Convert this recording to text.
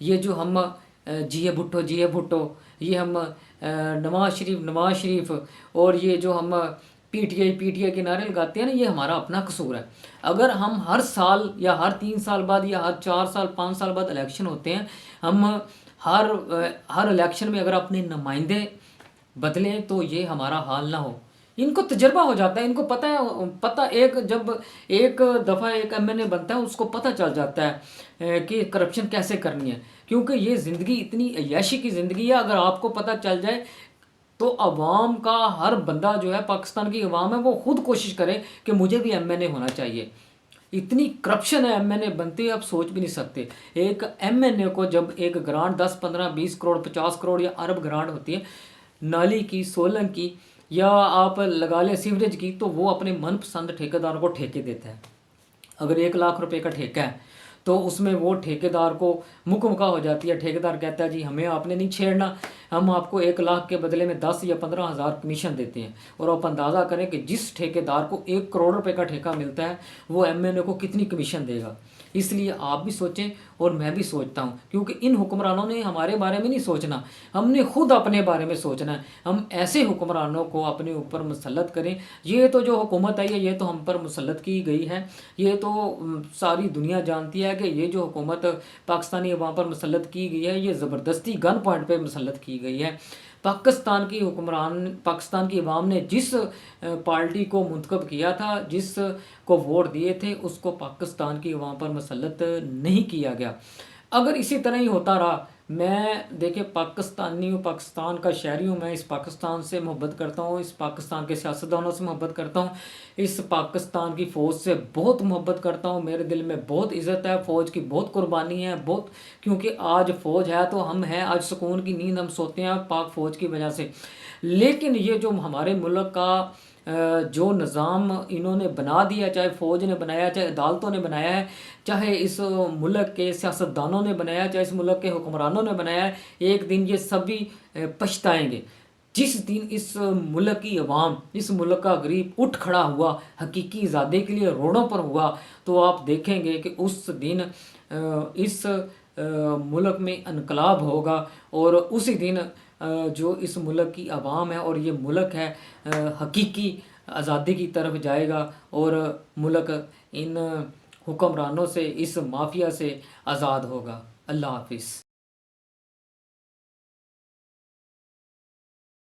یہ جو ہم جیے بھٹو یہ ہم نواز شریف اور یہ جو ہم پی ٹی آئی کے نعرے لگاتے ہیں نا، یہ ہمارا اپنا قصور ہے۔ اگر ہم ہر سال یا ہر 3 سال بعد یا ہر 4 سال 5 سال بعد الیکشن ہوتے ہیں، ہم ہر الیکشن میں اگر اپنے نمائندے بدلیں تو یہ ہمارا حال نہ ہو۔ ان کو تجربہ ہو جاتا ہے، ان کو پتہ جب ایک دفعہ ایک ایم این اے بنتا ہے اس کو پتہ چل جاتا ہے کہ کرپشن کیسے کرنی ہے، کیونکہ یہ زندگی اتنی عیاشی کی زندگی ہے۔ اگر آپ کو پتہ چل جائے تو عوام کا ہر بندہ جو ہے، پاکستان کی عوام ہے، وہ خود کوشش کرے کہ مجھے بھی ایم این اے ہونا چاہیے۔ اتنی کرپشن ہے ایم این اے بنتے، آپ سوچ بھی نہیں سکتے۔ ایک ایم این اے کو جب ایک گرانٹ 10 15 20 کروڑ 50 کروڑ یا ارب گرانٹ ہوتی ہے نالی کی، سولنگ کی، یا آپ لگا لیں سیوریج کی، تو وہ اپنے من پسند ٹھیکیداروں کو ٹھیکے دیتا ہے۔ اگر 1 لاکھ روپے کا ٹھیکہ ہے تو اس میں وہ ٹھیکیدار کو مکہ ہو جاتی ہے۔ ٹھیکیدار کہتا ہے جی ہمیں آپ نے نہیں چھیڑنا، ہم آپ کو 1 لاکھ کے بدلے میں 10 یا 15 ہزار کمیشن دیتے ہیں۔ اور آپ اندازہ کریں کہ جس ٹھیکیدار کو 1 کروڑ روپے کا ٹھیکہ ملتا ہے وہ ایم این اے کو کتنی کمیشن دے گا۔ اس لیے آپ بھی سوچیں اور میں بھی سوچتا ہوں، کیونکہ ان حکمرانوں نے ہمارے بارے میں نہیں سوچنا، ہم نے خود اپنے بارے میں سوچنا ہے۔ ہم ایسے حکمرانوں کو اپنے اوپر مسلط کریں۔ یہ تو جو حکومت آئی ہے یہ تو ہم پر مسلط کی گئی ہے، یہ تو ساری دنیا جانتی ہے کہ یہ جو حکومت پاکستانی عوام پر مسلط کی گئی ہے یہ زبردستی گن پوائنٹ پہ مسلط کی گئی ہے۔ پاکستان کی عوام نے جس پارٹی کو منتخب کیا تھا، جس کو ووٹ دیے تھے، اس کو پاکستان کی عوام پر مسلط نہیں کیا گیا۔ اگر اسی طرح ہی ہوتا رہا، میں دیکھیں پاکستانی ہوں، پاکستان کا شہری ہوں، میں اس پاکستان سے محبت کرتا ہوں، اس پاکستان کے سیاستدانوں سے محبت کرتا ہوں، اس پاکستان کی فوج سے بہت محبت کرتا ہوں، میرے دل میں بہت عزت ہے، فوج کی بہت قربانی ہے، کیونکہ آج فوج ہے تو ہم ہیں، آج سکون کی نیند ہم سوتے ہیں پاک فوج کی وجہ سے۔ لیکن یہ جو ہمارے ملک کا جو نظام انہوں نے بنا دیا، چاہے فوج نے بنایا، چاہے عدالتوں نے بنایا ہے، چاہے اس ملک کے سیاستدانوں نے بنایا، چاہے اس ملک کے حکمرانوں نے بنایا ہے، ایک دن یہ سبھی پچھتائیں گے۔ جس دن اس ملک کی عوام، اس ملک کا غریب اٹھ کھڑا ہوا حقیقی آزادی کے لیے روڈوں پر ہوا، تو آپ دیکھیں گے کہ اس دن اس ملک میں انقلاب ہوگا، اور اسی دن جو اس ملک کی عوام ہے اور یہ ملک ہے حقیقی آزادی کی طرف جائے گا، اور ملک ان حکمرانوں سے، اس مافیا سے آزاد ہوگا۔ اللہ حافظ۔